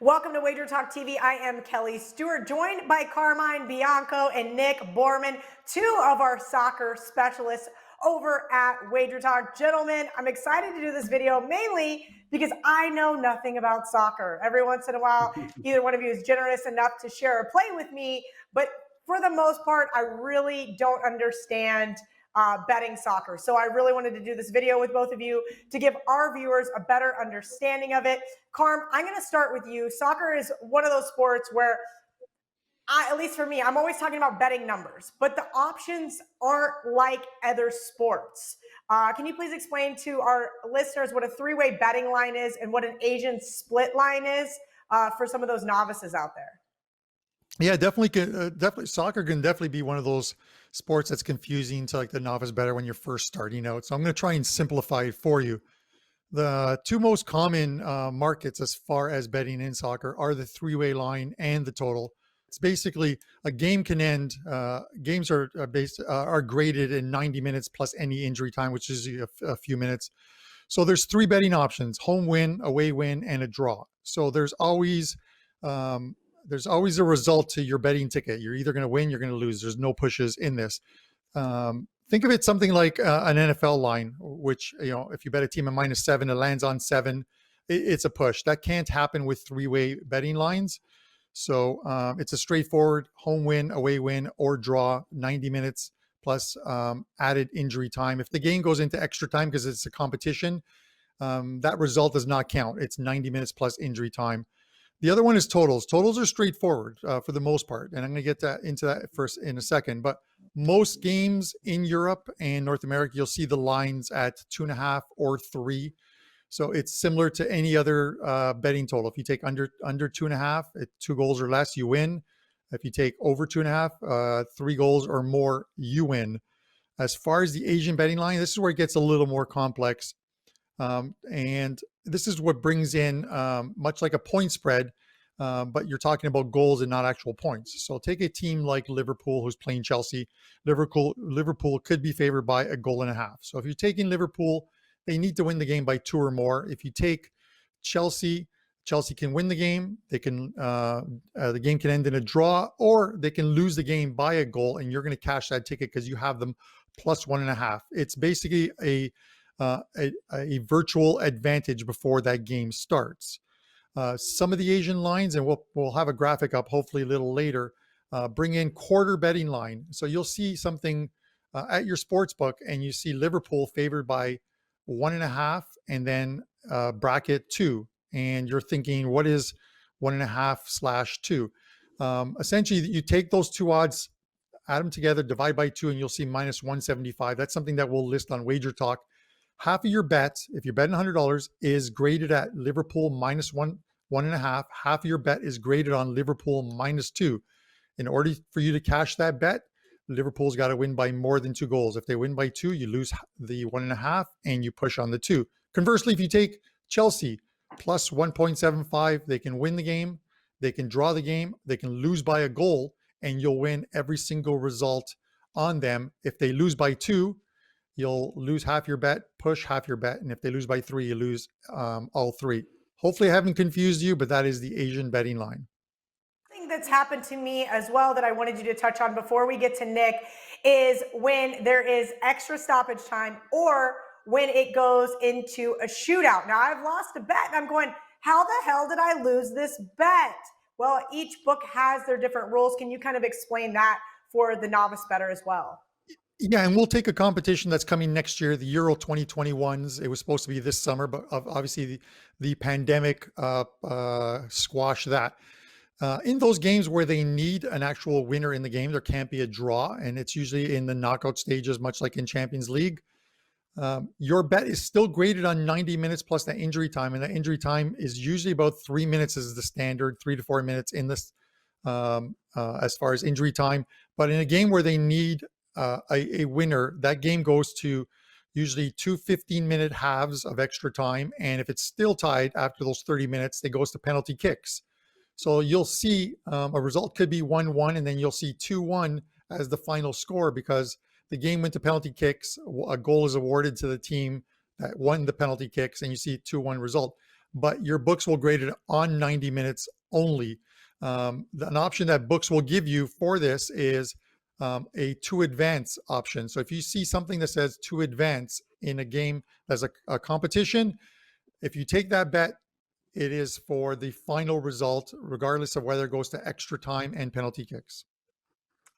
Welcome to WagerTalk TV. I am Kelly Stewart, joined by Carmine Bianco and Nick Borrman, two of our soccer specialists over at WagerTalk. Gentlemen, I'm excited to do this video mainly because I know nothing about soccer. Every once in a while, either one of you is generous enough to share a play with me, but for the most part, I really don't understand betting soccer. So I really wanted to do this video with both of you to give our viewers a better understanding of it. Carm, I'm going to start with you. Soccer is one of those sports where at least for me, I'm always talking about betting numbers, but the options aren't like other sports. Can you please explain to our listeners what a three-way betting line is and what an Asian split line is for some of those novices out there? Yeah, definitely. Soccer can definitely be one of those sports that's confusing to like the novice bettor when you're first starting out. So I'm going to try and simplify it for you. The two most common markets as far as betting in soccer are the three-way line and the total. It's basically a game can end. Games are graded in 90 minutes plus any injury time, which is a few minutes. So there's three betting options: home win, away win, and a draw. So there's always a result to your betting ticket. You're either going to win, you're going to lose. There's no pushes in this. Think of it something like an NFL line, which, if you bet a team at -7, it lands on 7, it's a push. That can't happen with three-way betting lines. So it's a straightforward home win, away win, or draw, 90 minutes plus added injury time. If the game goes into extra time because it's a competition, that result does not count. It's 90 minutes plus injury time. The other one is totals. Totals are straightforward for the most part, and I'm going to get into that first in a second. But most games in Europe and North America, you'll see the lines at 2.5 or 3. So it's similar to any other betting total. If you take under 2.5, 2 goals or less, you win. If you take over 2.5, 3 goals or more, you win. As far as the Asian betting line, this is where it gets a little more complex. And this is what brings in much like a point spread, but you're talking about goals and not actual points. So take a team like Liverpool who's playing Chelsea. Liverpool could be favored by 1.5 goals. So if you're taking Liverpool, they need to win the game by 2 or more. If you take Chelsea can win the game. They can the game can end in a draw, or they can lose the game by 1 goal, and you're going to cash that ticket because you have them plus 1.5. It's basically a virtual advantage before that game starts. Some of the Asian lines, and we'll have a graphic up hopefully a little later, bring in quarter betting line. So you'll see something at your sports book, and you see Liverpool favored by 1.5, and then bracket 2, and you're thinking, what is 1.5/2? Essentially, you take those two odds, add them together, divide by 2, and you'll see -175. That's something that we'll list on WagerTalk. Half of your bet, if you're betting $100, is graded at Liverpool -1.5. Half of your bet is graded on Liverpool -2. In order for you to cash that bet, Liverpool's got to win by more than 2 goals. If they win by 2, you lose the 1.5 and you push on the 2. Conversely, if you take Chelsea plus 1.75, they can win the game, they can draw the game, they can lose by 1 goal, and you'll win every single result on them. If they lose by 2, you'll lose half your bet, push half your bet. And if they lose by 3, you lose all 3. Hopefully I haven't confused you, but that is the Asian betting line. Thing that's happened to me as well that I wanted you to touch on before we get to Nick is when there is extra stoppage time or when it goes into a shootout. Now, I've lost a bet and I'm going, how the hell did I lose this bet? Well, each book has their different rules. Can you kind of explain that for the novice bettor as well? Yeah, and we'll take a competition that's coming next year, the Euro 2021s. It was supposed to be this summer, but obviously the pandemic squashed that. In those games where they need an actual winner in the game, there can't be a draw, and it's usually in the knockout stages, much like in Champions League. Your bet is still graded on 90 minutes plus that injury time, and that injury time is usually about 3 minutes is the standard, 3 to 4 minutes in this as far as injury time. But in a game where they need a winner, that game goes to usually 2 15-minute halves of extra time, and if it's still tied after those 30 minutes, it goes to penalty kicks. So you'll see a result could be 1-1, and then you'll see 2-1 as the final score because the game went to penalty kicks. A goal is awarded to the team that won the penalty kicks, and you see 2-1 result. but your books will grade it on 90 minutes only. An option that books will give you for this is a to advance option. So if you see something that says to advance in a game that's a competition, if you take that bet, it is for the final result, regardless of whether it goes to extra time and penalty kicks.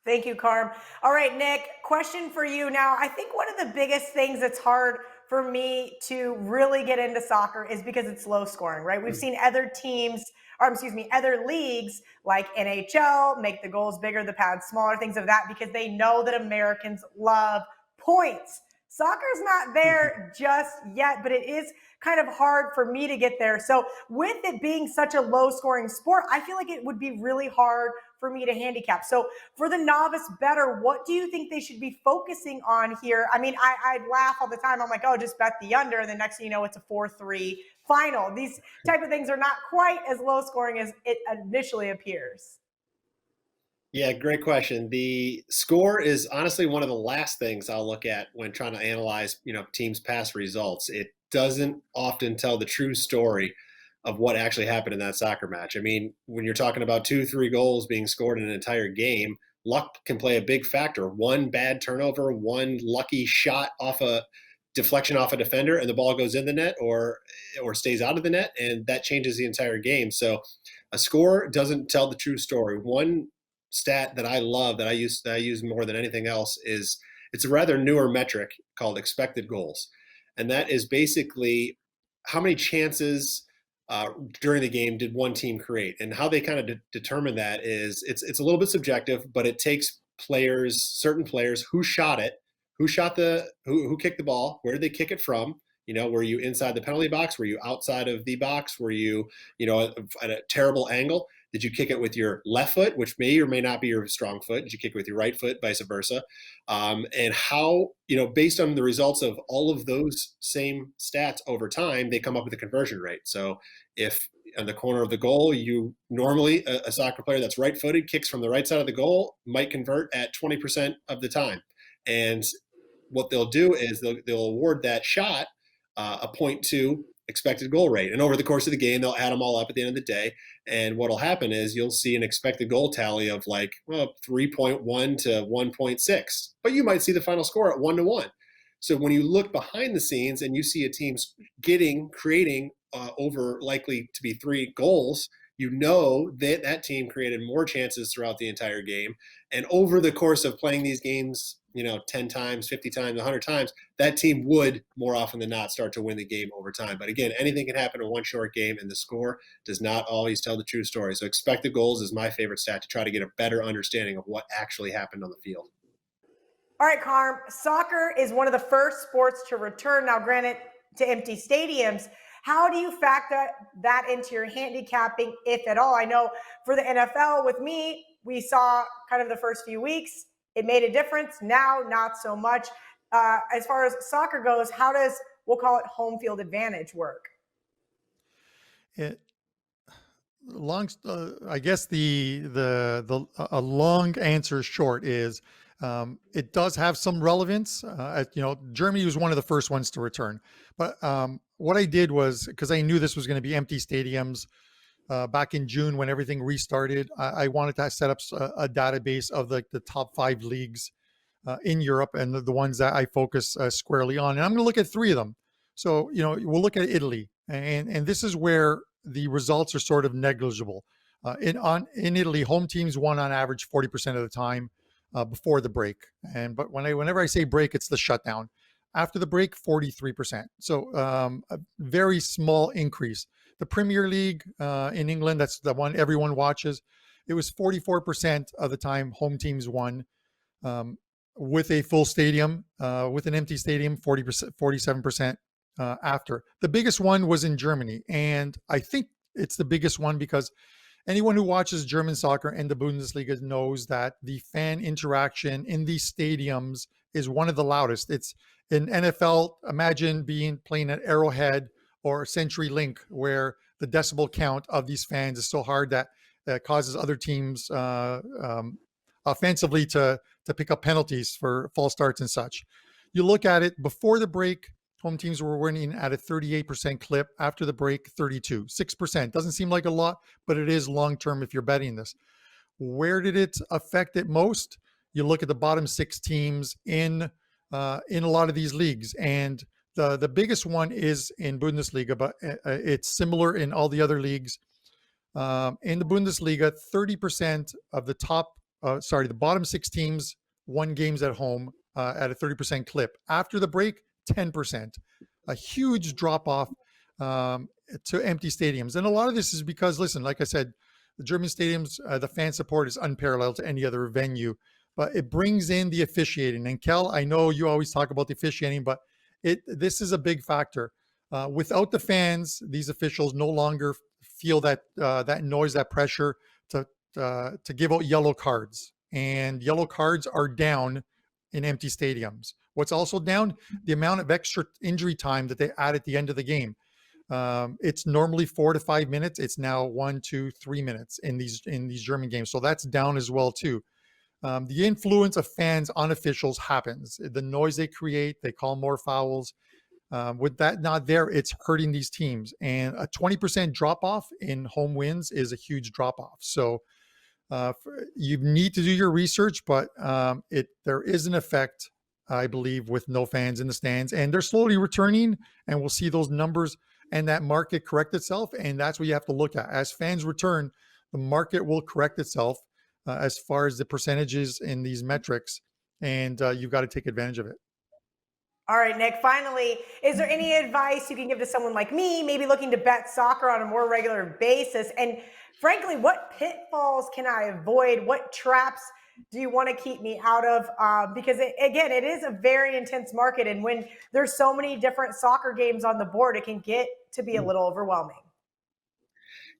Thank you, Carm. All right, Nick, question for you now. I think one of the biggest things that's hard for me to really get into soccer is because it's low scoring, right? We've seen other teams, or excuse me, other leagues like NHL make the goals bigger, the pads smaller, things of that, because they know that Americans love points. Soccer's not there just yet, but it is kind of hard for me to get there. So with it being such a low scoring sport, I feel like it would be really hard for me to handicap. So for the novice bettor, what do you think they should be focusing on here? I mean, I laugh all the time. I'm like, oh, just bet the under. And the next thing you know, it's a 4-3 final. These type of things are not quite as low scoring as it initially appears. Yeah, great question. The score is honestly one of the last things I'll look at when trying to analyze, teams' past results. It doesn't often tell the true story of what actually happened in that soccer match. I mean, when you're talking about 2-3 goals being scored in an entire game, luck can play a big factor. One bad turnover, one lucky shot off a deflection off a defender, and the ball goes in the net or stays out of the net, and that changes the entire game. So a score doesn't tell the true story. One stat that I love that I use more than anything else is it's a rather newer metric called expected goals, and that is basically how many chances during the game did one team create, and how they kind of determine that is it's a little bit subjective, but it takes certain players who shot it, who kicked the ball, where did they kick it from. Were you inside the penalty box? Were you outside of the box? Were you, at a terrible angle? Did you kick it with your left foot, which may or may not be your strong foot? Did you kick it with your right foot, vice versa? And how, based on the results of all of those same stats over time, they come up with a conversion rate. So if on the corner of the goal, you normally, a soccer player that's right-footed kicks from the right side of the goal might convert at 20% of the time. And what they'll do is they'll award that shot a 0.2 expected goal rate. And over the course of the game, they'll add them all up at the end of the day. And what'll happen is you'll see an expected goal tally of 3.1 to 1.6, but you might see the final score at 1-1. So when you look behind the scenes and you see a team creating over likely to be 3 goals, you know that team created more chances throughout the entire game. And over the course of playing these games, 10 times, 50 times, 100 times, that team would more often than not start to win the game over time. But again, anything can happen in one short game, and the score does not always tell the true story. So expected goals is my favorite stat to try to get a better understanding of what actually happened on the field. All right, Carm, soccer is one of the first sports to return, now granted to empty stadiums. How do you factor that into your handicapping, if at all? I know for the NFL, with me, we saw kind of the first few weeks. It made a difference. Now, not so much. As far as soccer goes, how does, we'll call it home field advantage, work? I guess a long answer short is it does have some relevance. Germany was one of the first ones to return. But what I did was, because I knew this was going to be empty stadiums back in June when everything restarted, I wanted to set up a database of the top 5 leagues in Europe and the ones that I focus squarely on. And I'm going to look at 3 of them. So, we'll look at Italy. And this is where the results are sort of negligible. In Italy, home teams won on average 40% of the time before the break. But whenever I say break, it's the shutdown. After the break, 43%. So a very small increase. The Premier League in England, that's the one everyone watches. It was 44% of the time home teams won with a full stadium. With an empty stadium, 47% after. The biggest one was in Germany. And I think it's the biggest one because anyone who watches German soccer and the Bundesliga knows that the fan interaction in these stadiums is one of the loudest. It's in NFL, imagine playing at Arrowhead or CenturyLink, where the decibel count of these fans is so hard that causes other teams offensively to pick up penalties for false starts and such. You look at it before the break, home teams were winning at a 38% clip. After the break, 32, 6%. Doesn't seem like a lot, but it is long-term if you're betting this. Where did it affect it most? You look at the bottom 6 teams in a lot of these leagues, and the biggest one is in Bundesliga, but it's similar in all the other leagues. In the Bundesliga, 30% of the bottom 6 teams won games at home at a 30% clip. After the break, 10%. A huge drop off to empty stadiums. And a lot of this is because, listen, like I said, the German stadiums, the fan support is unparalleled to any other venue, but it brings in the officiating. And Kel, I know you always talk about the officiating, but this is a big factor. Without the fans, these officials no longer feel that noise, that pressure to give out yellow cards. And yellow cards are down in empty stadiums. What's also down? The amount of extra injury time that they add at the end of the game. It's normally 4 to 5 minutes. It's now 1, 2, 3 minutes in these German games. So that's down as well too. The influence of fans on officials happens. The noise they create, they call more fouls. With that not there, it's hurting these teams. And a 20% drop off in home wins is a huge drop off. So you need to do your research, but there is an effect, I believe, with no fans in the stands, and they're slowly returning, and we'll see those numbers and that market correct itself. And that's what you have to look at. As fans return, the market will correct itself as far as the percentages in these metrics, and you've got to take advantage of it. All right, Nick, finally, is there any advice you can give to someone like me, maybe looking to bet soccer on a more regular basis? And frankly, what pitfalls can I avoid? What traps do you want to keep me out of? Because again, it is a very intense market. And when there's so many different soccer games on the board, it can get to be a little overwhelming.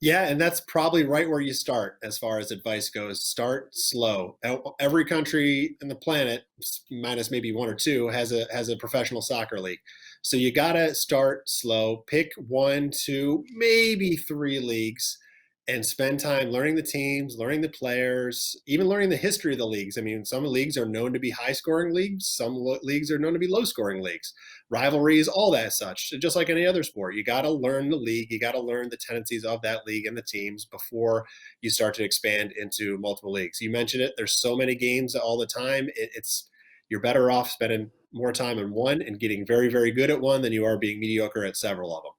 Yeah, and that's probably right where you start as far as advice goes. Start slow. Every country on the planet, minus maybe 1 or 2, has a professional soccer league. So you got to start slow. Pick 1, 2, maybe 3 leagues and spend time learning the teams, learning the players, even learning the history of the leagues. I mean, some leagues are known to be high-scoring leagues. Some leagues are known to be low-scoring leagues. Rivalries, all that such. Just like any other sport, you got to learn the league. You got to learn the tendencies of that league and the teams before you start to expand into multiple leagues. You mentioned it. There's so many games all the time. You're better off spending more time on one and getting very, very good at one than you are being mediocre at several of them.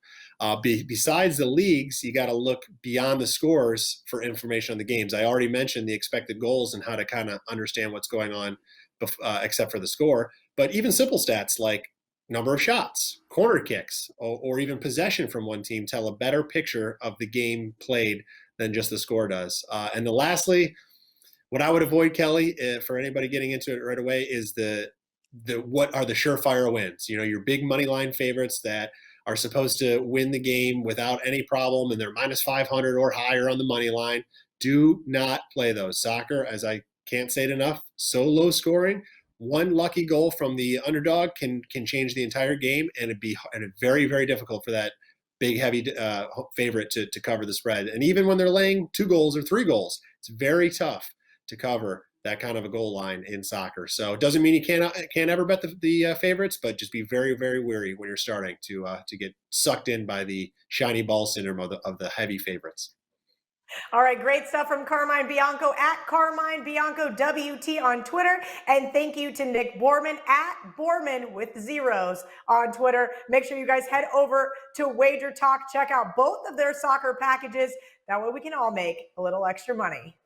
Besides the leagues, you got to look beyond the scores for information on the games. I already mentioned the expected goals and how to kind of understand what's going on, except for the score. But even simple stats like number of shots, corner kicks, or even possession from one team tell a better picture of the game played than just the score does. And then lastly, what I would avoid, Kelly, for anybody getting into it right away, is what are the surefire wins? You know, your big money line favorites that are supposed to win the game without any problem, and they're minus 500 or higher on the money line. Do not play those. Soccer, as I can't say it enough, so low scoring. One lucky goal from the underdog can change the entire game, and it'd be very, very difficult for that big, heavy favorite to cover the spread. And even when they're laying 2 goals or 3 goals, it's very tough to cover that kind of a goal line in soccer. So it doesn't mean you can't ever bet the favorites, but just be very, very wary when you're starting to get sucked in by the shiny ball syndrome of the heavy favorites. All right, great stuff from Carmine Bianco at Carmine Bianco WT on Twitter. And thank you to Nick Borrman at Borrman with 0s on Twitter. Make sure you guys head over to WagerTalk. Check out both of their soccer packages. That way we can all make a little extra money.